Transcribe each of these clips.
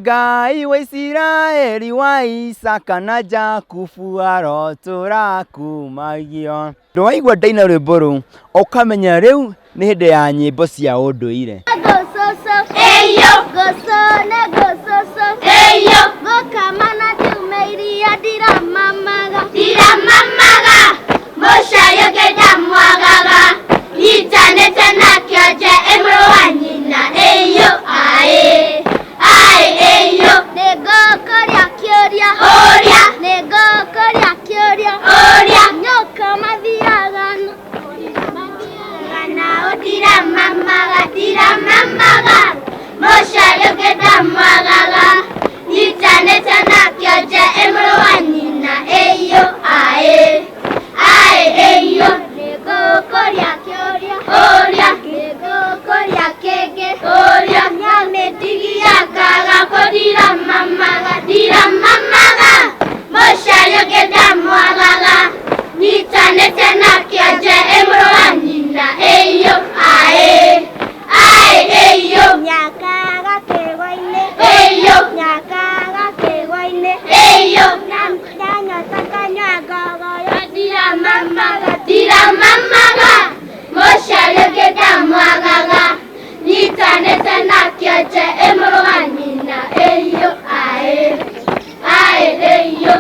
Ngai wa Isiraeli wa Isaka na Jakubu arotura kumagio. Ndwaigua ndaina rwimbo rũu ukamenya riu ni hindi ya nyimbo cia unduire. Gososo eyo gosone gososo eyo gokamana tumeiria ndiramamaga mushayo gedamwagaga yitanete nakyoje emro wanyina eyo ae eyo negokorya kyoria oria nyoka mathiragano diramamaga mushayo gedamwagaga yitanete nakyoje emro wanyina eyo ae eyo negokorya kyoria negokorya kege nyame digiakaga kodiramamaga mushayo gedamwagaga yitanete nakyoje emro wanyina eyo ae eyo nyakaga kegoine eyo diramamaga mushayo gedamwagaga yitanete nakyoje emro wanyina eyo ae eyo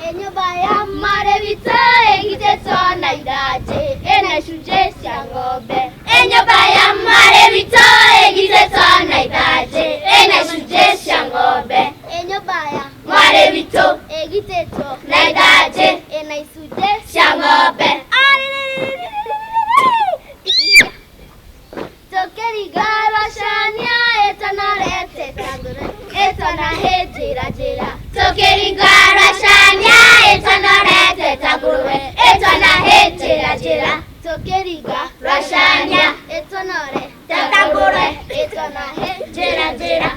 enyumba ya marevito egiteto na idaje enashuje cia ng'ombe enyumba ya marevito egiteto na idaje enashuje cia ng'ombe enyumba ya marevito egiteto na idaje enashuje cia ng'ombe tokerigara shania etanarete tagure etanahejira tokerigara shania etanarete tagure etanahejira tokerigara shania etanarete tagure etanahejira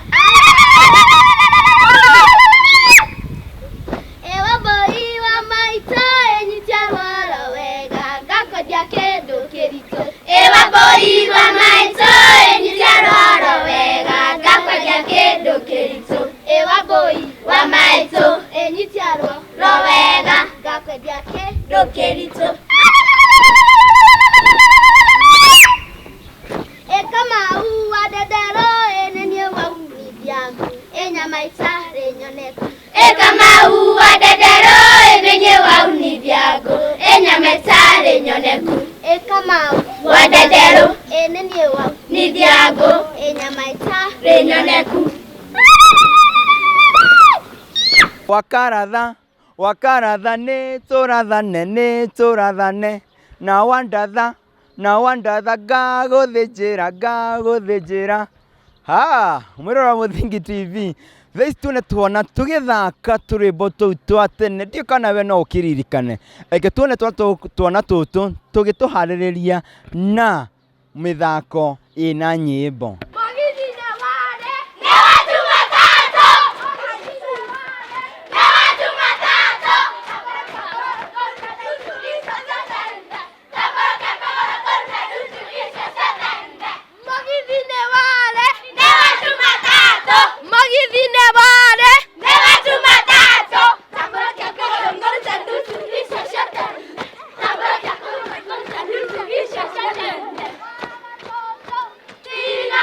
ewa boi wa maito enyityarwara wega gakodya kendo kerito ewa boi wa maito enyityarwara wega gakodya kendo kerito ewa boi wa maito enyityarwara wega gakodya kendo kerito ekama uwa dedero enenye wa umidyangu enyamaitare nyoneku ekama uwa dedero enenye wa unidyago enyametare nyoneku ekama uwa dedero enenye wa unidyago enyamaitare nyoneku wakaratha ni turathane na wandatha ngaguthinjira mwirora Muthingi TV thaici tune tuona tugithaka turimbo tuu twa tene ndio kana we no ukiririkane eke tuone tuona tutu tugituhaririria na mithako ina nyimbo Tina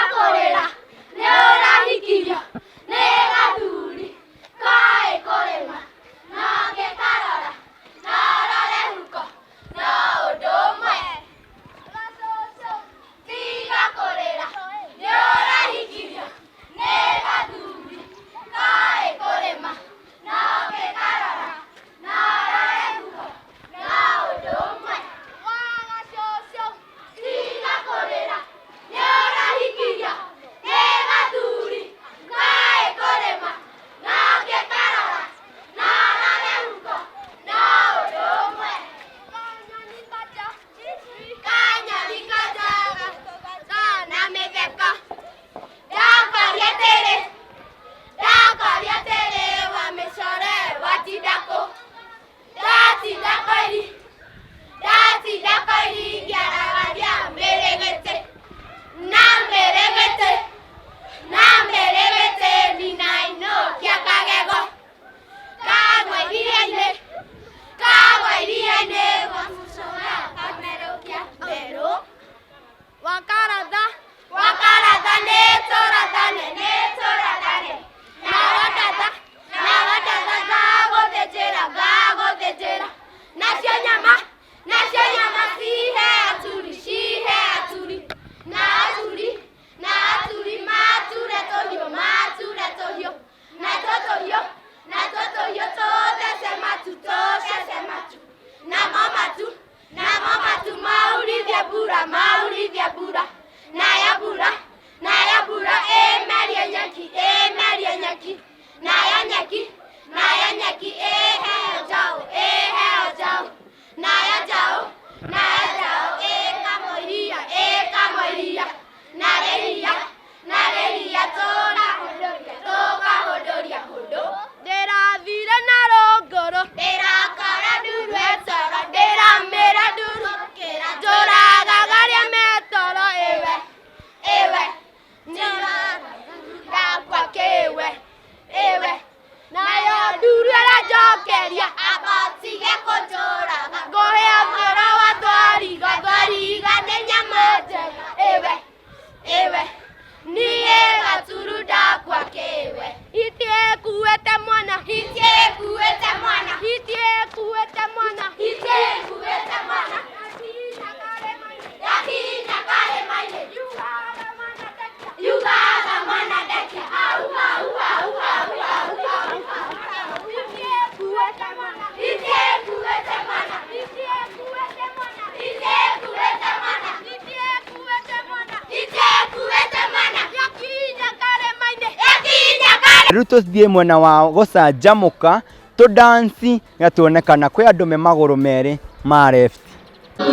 riu tuthie mwena wa gucanjamuka tu dance gatuonekana kwi andu me maguru meri ma left.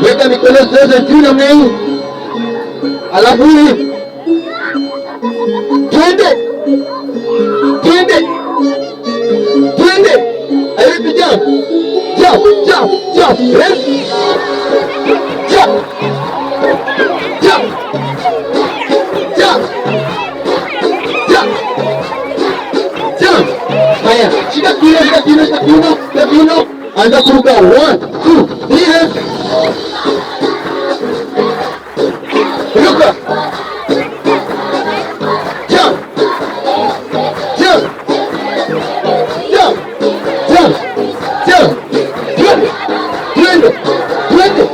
Weka mikono zote juu namna hii, alafu twende twende twende, hebu jump jump jump jump, left jump jump jump jump jump. Haya, shika kiuno, shika kiuno, shika kiuno, shika kiuno, anza kuruka. 1 2 3 left. Ruka. Jump. Jump. Jump. Jump. Jump. Twende. Twende.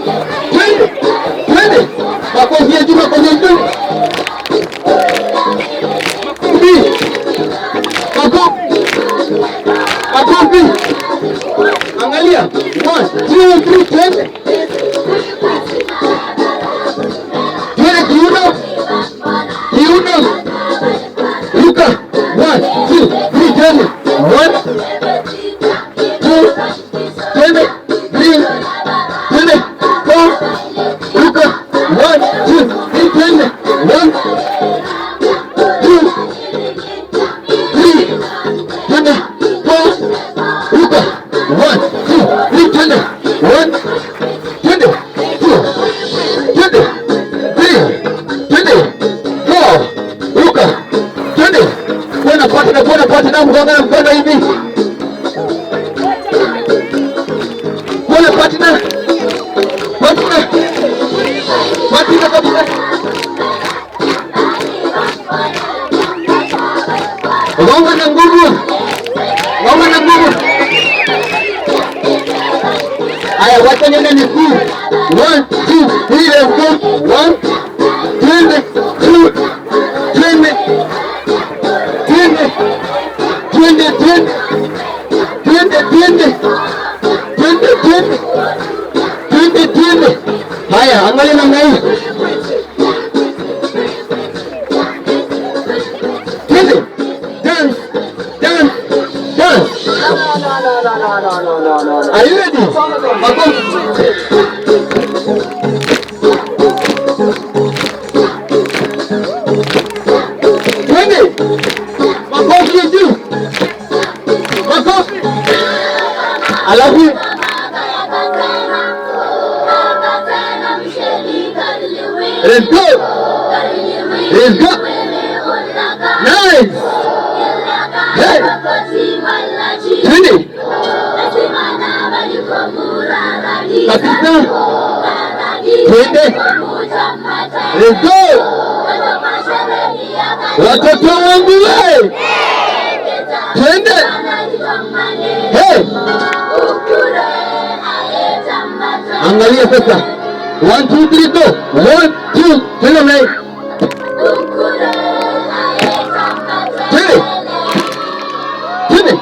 Twende. Twende. Makofi ya juu, makofi ya juu. Makofi. Angalia. 1 2 3 twende. Ruka. 1 2 3 twende. 1 2 twende. 3 twende. 4 ruka. 1 2 3 twende. 1 2 3 twende. 4 ruka. 1 2 3 twende. 1 twende. 2 twende. 3 twende. 4 ruka. Twende. Buona partner, mkono hivi. Buona partner. Partner kabisa. Gonga na nguvu. Gonga na nguvu. Haya, wacha nenda ni kuu. 1 2 3 let's go. 1 twende. 2 twende. Twende. Twende. Twende. Twende. Twende. Twende. Twende. Twende. Twende. Haya, angalia namna hii. Twende. Dance. Dance. Dance. No. Are you ready? Twende. Makofi ya juu. Makofi. Alafu let's go. Let's go. Nice. Hey. Twende. Kabisa. Twende. Let's go. Watoto wangu wewe. Twende. Hey. Angalia sasa. 1 2 3 go. 1 2 twende mbele. Twende. Twende.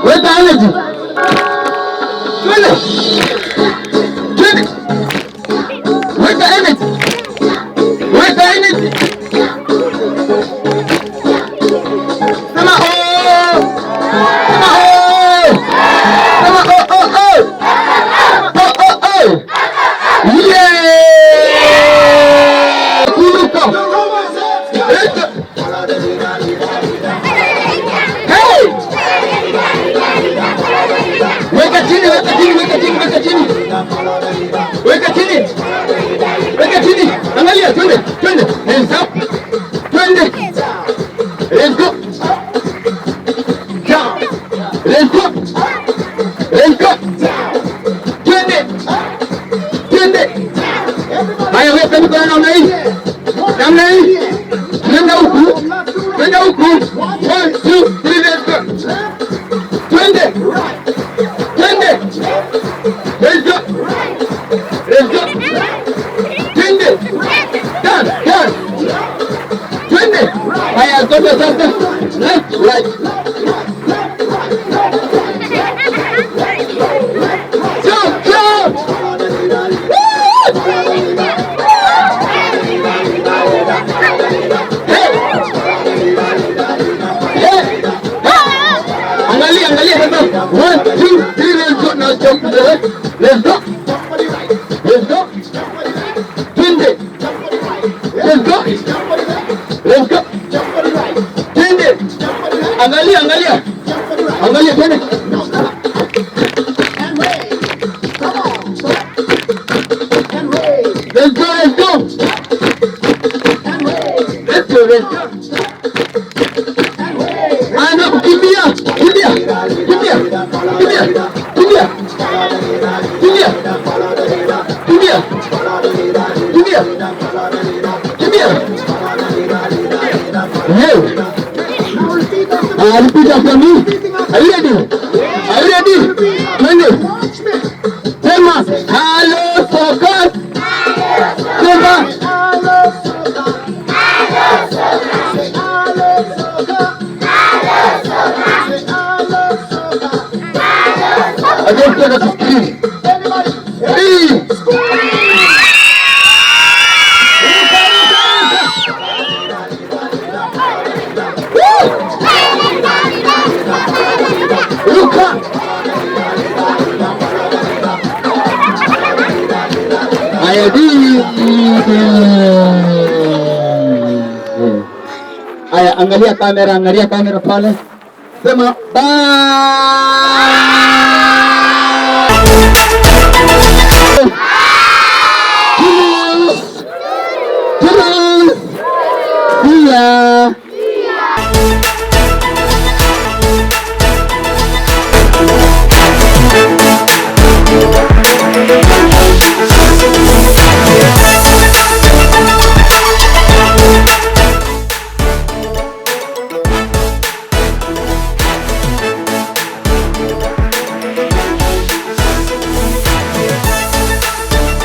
Weka energy. Twende. Twende. Weka energy. Weka energy. Sema oh. Sema oh. Sema oh oh oh. Oh oh oh. Yeah. Kuruka. Hey. Weka chini, weka chini, weka chini, weka chini. Weka chini. Weka chini. Angalia, twende, twende. Hands up. Twende. Let's go. Jump. Let's go. Let's go. Twende. Twende. Haya, weka mikono namna hii. Namna hii. Twende huku. Twende huku. 1 2 3 let's go. Twende. Twende. Let's go. Let's go. Twende. Dance, dance. Twende. Haya, zote sasa. Left, right. Jump, jump. Hey. Hey. Angalia, twende. Let's go. Ana kukimbia. Repeat after me. Are you ready? Twende. Sema hello focus. Sema I don't care what to scream. Aya, angalia kamera pale. Sema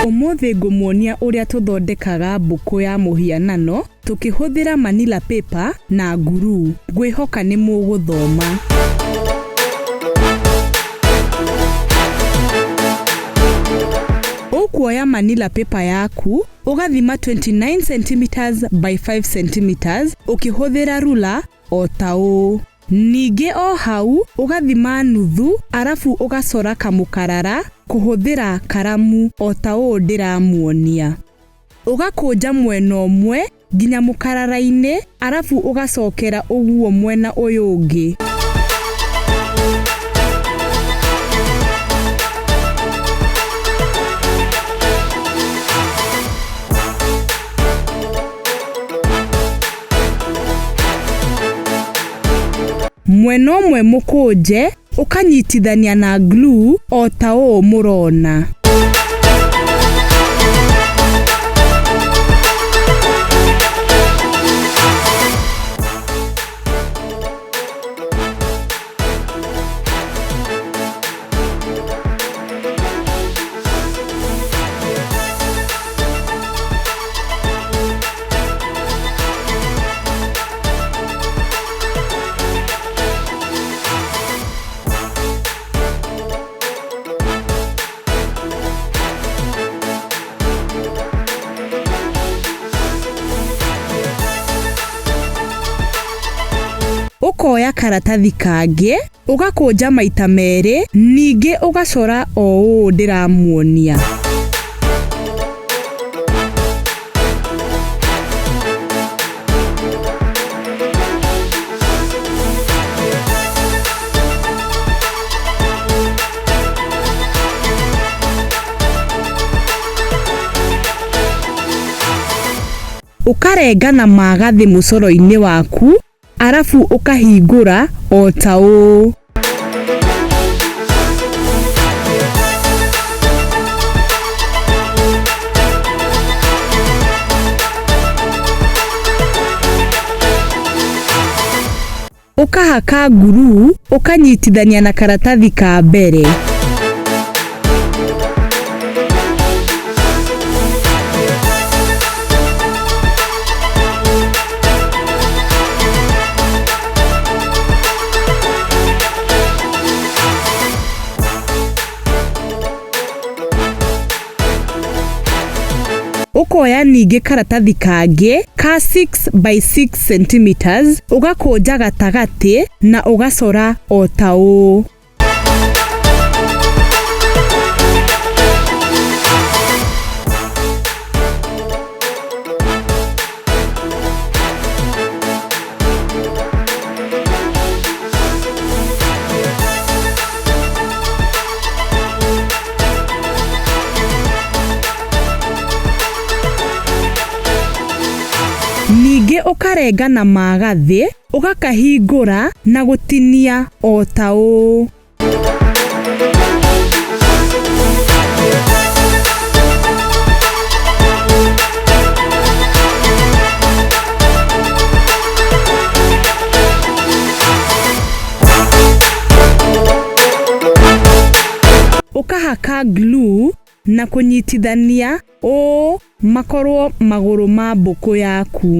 Umuthi ngumuonia uria tuthondekaga mbuku ya muhianano tukihuthira manila paper na glue. Ngwihoka ni muguthoma. Ukuoya manila paper yaku ugathima 29 cm by 5 cm ukihuthira rula o tau. Ningĩ o hau ugathima nuthu arafu ugacora kamukarara kuhuthira karamu o tau ndiramuonia. Ugakunja mwena ũmwe nginya mukarara-ini arafu ugacokera uguo mwena uyu ungi. Mwena ũmwe mukunje ukanyitithania na glue o ta ũũ murona. Ukoya karatathi kangi ugakunja maita meri ningi ugacora o ũũ ndiramuonia. Ukarenga na magathi mucoro-ini waku arafu ukahingura o ta ũũ. Ukahaka nguru ukanyitithania na karatathi ka mbere. Ukoya ningi karatathi kangi ka 6 by 6 cm ugakunja gatagati na ugacora o ta ũũ. ukarenga na magathĩ ugakahingũra na gũtinia o ta ũũ. Ukahaka glue na kunyitithania o makorwo magũrũ ma mbũkũ yaku.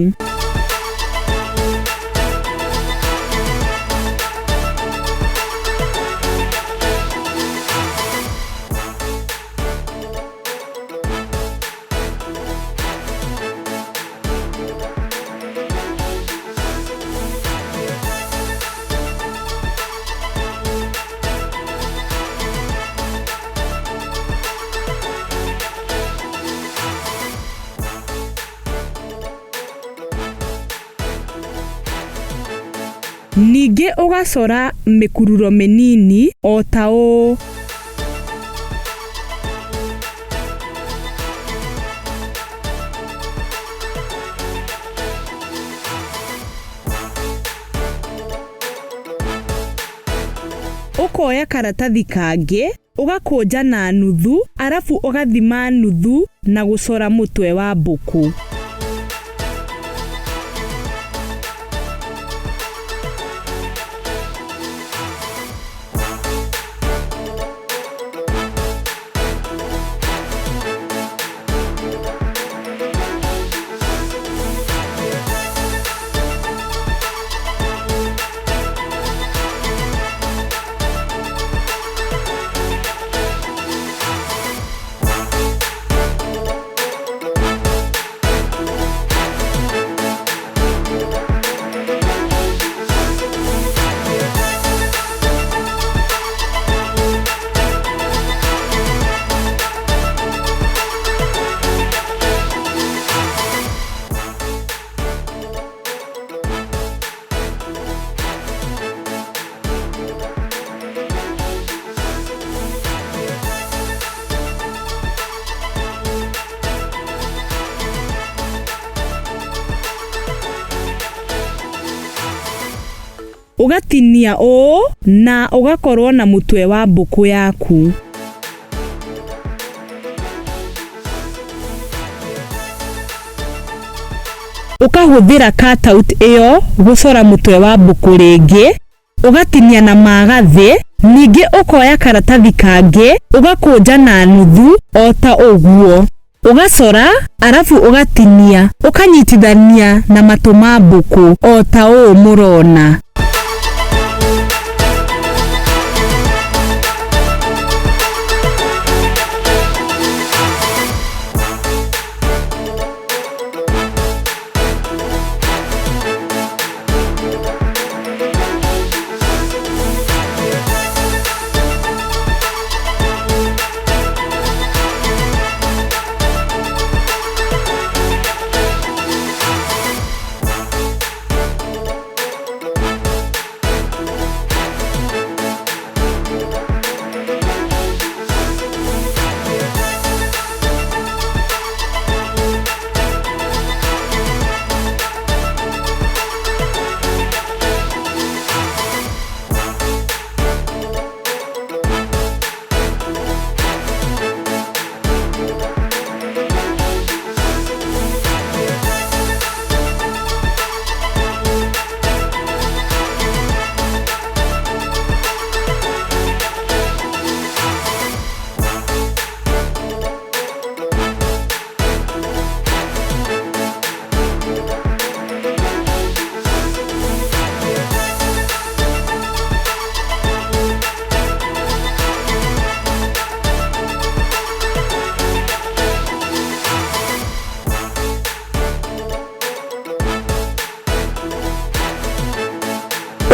Ningĩ ugacora mĩkururo mĩnini o ta ũũ. Ukoya karatathi kangĩ ugakũnja na nuthu arafu ugathima nuthu na gũcora mũtwe wa mbũkũ. Ugatinia ũũ na ugakorwo na mũtwe wa mbũkũ yaku. Ukahũthĩra cutout ĩyo gũcora mũtwe wa mbũkũ rĩngĩ, ugatinia na magathĩ, ningĩ ukoya karatathi kangĩ ugakũnja na nuthu o ta ũguo. Ugacora arafu ugatinia, ukanyitithania na matũ ma mbũkũ o ta ũũ mũrona.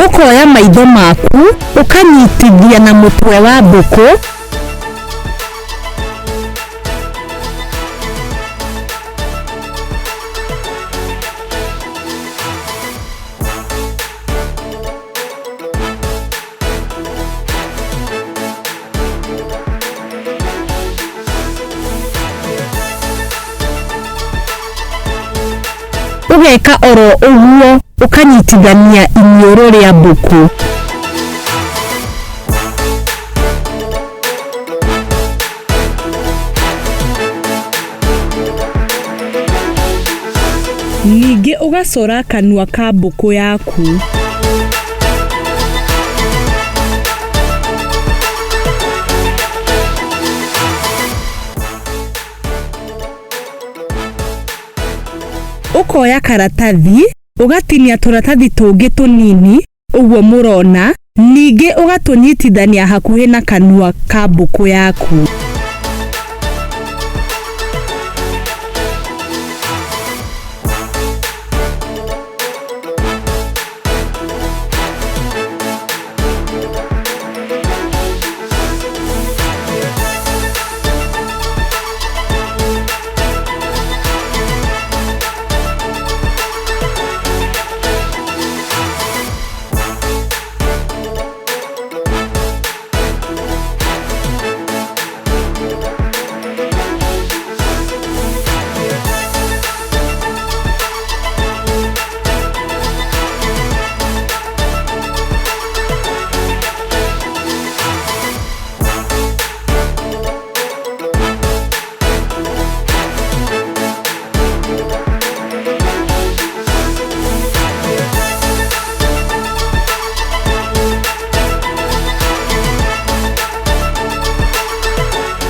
Ukoya maitho maku ukanyitithia na mũtwe wa mbũkũ, ugeka oro uguo ukanyitithania inioro ria mbuku. Ningĩ ugacora kanua ka mbuku yaku. Ukoya karatathi, ugatinia turatathi tungi tunini, uguo murona, ningĩ ugatunyitithania hakuhi na kanua ka mbuku yaku.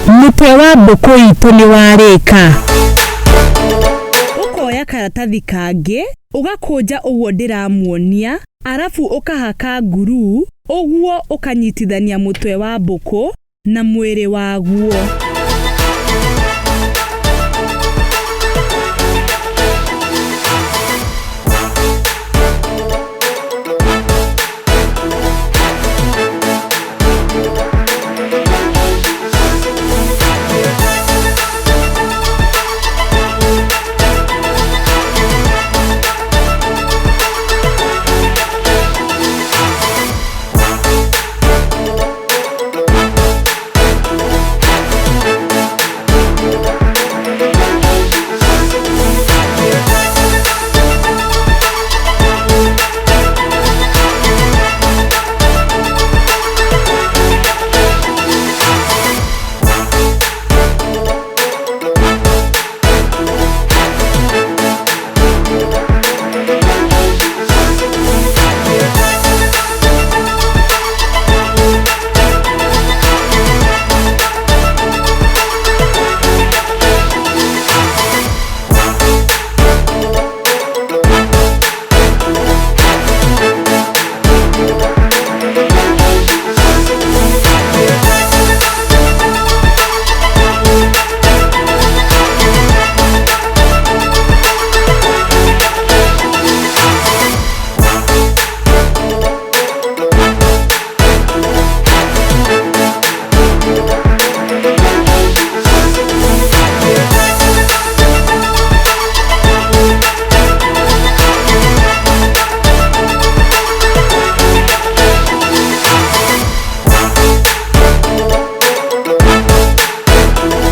Mutwe wa mbuku itu ni warika. Ukoya karatathi kangi, ugakunja uguo ndiramuonia, arafu ukahaka nguru, uguo ukanyitithania mutwe wa mbuku na mwiri waguo.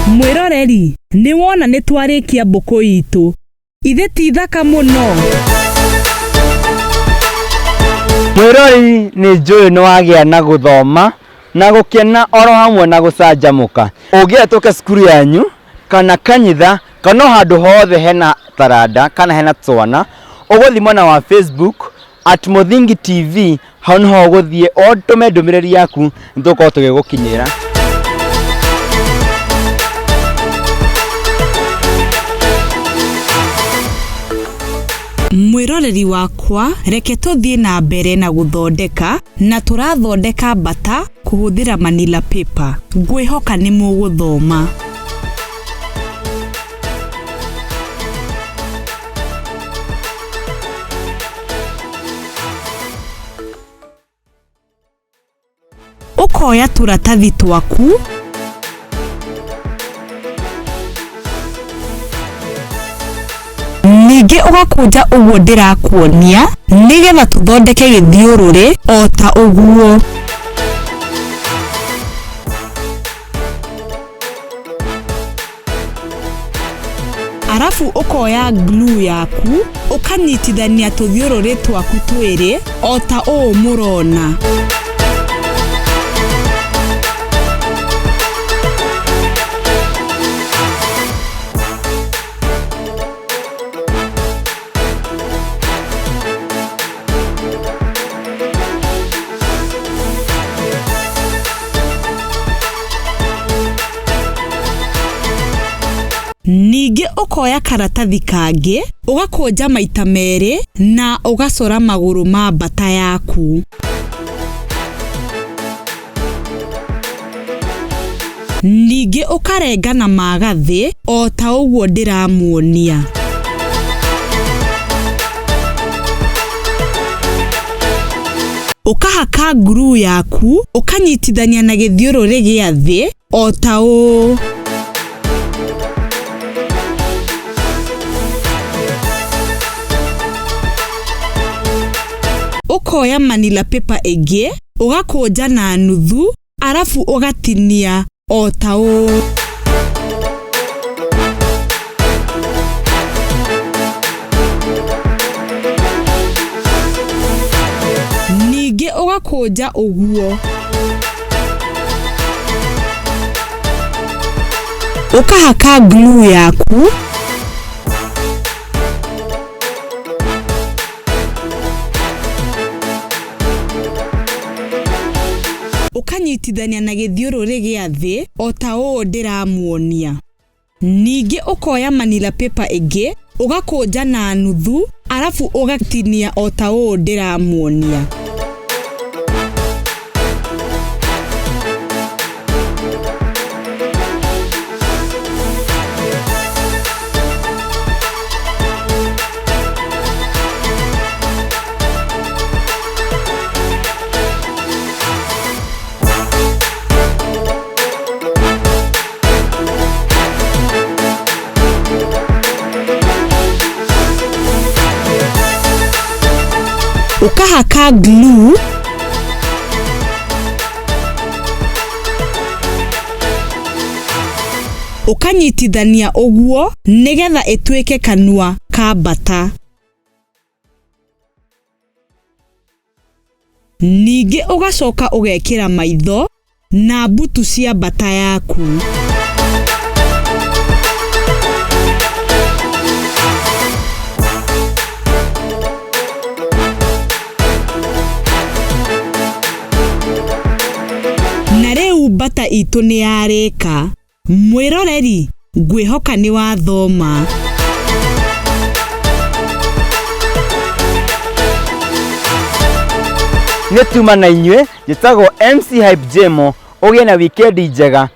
Mwiroreri, ni wona ni twarikia mbuku itu. Ithe ti thaka muno. Mwirori ni njui ni wagia na guthoma na gukena oro hamwe na gucanjamuka. Ungiatuka cukuru yanyu kana kanyitha kana handu hothe hena taranda kana hena twana, uguthi mwena wa Facebook @Muthingi TV, hau niho uguthie otume ndumiriri yaku ntuko tugigukinyira. Mwiroreri wakwa, reke tuthie na mbere na guthondeka na turathondeka bata kuhuthira manila paper. Ngwihoka ni muguthoma. Ukoya turatathi twaku, ningĩ ugakunja uguo ndirakuonia nigetha tuthondeke githiururi o ta uguo. arafu ukoya glue yaku ukanyitithania tuthiururi twaku twiri ota o murona. Ningĩ ukoya karatathi kangi ugakunja maita meri na ugacora maguru ma mbata yaku. Ningĩ ukarenga na magathi o ta ũguo ndĩramuonia. Ukahaka glue yaku ukanyitithania na gĩthiũrũrĩ gĩa thĩ o ta ũũ. Ukoya manila paper ĩngĩ ugakunja na nuthu arafu ugatinia o ta ũũ. Ningĩ ugakunja ũguo. Ukahaka glue yaku ukanyitithania na gĩthiũrũrĩ gĩa thĩ o ta ũũ ndĩramuonia. Ningĩ ukoya manila paper ĩngĩ ugakunja na nuthu arafu ugatinia o ta ũũ ndĩramuonia. Ukahaka glue ukanyitithania ũguo nigetha ĩtuĩke kanua ka mbata. Ningĩ ugacoka ugekĩra maitho na mbutu cia mbata yaku. Na rĩu mbata itũ nĩ yarĩka. Mwĩroreri, ngwĩhoka nĩ wathoma. Nĩ tuma na inyuĩ njĩtagwo MC Hype Jemo, ũgĩe na wikendi njega.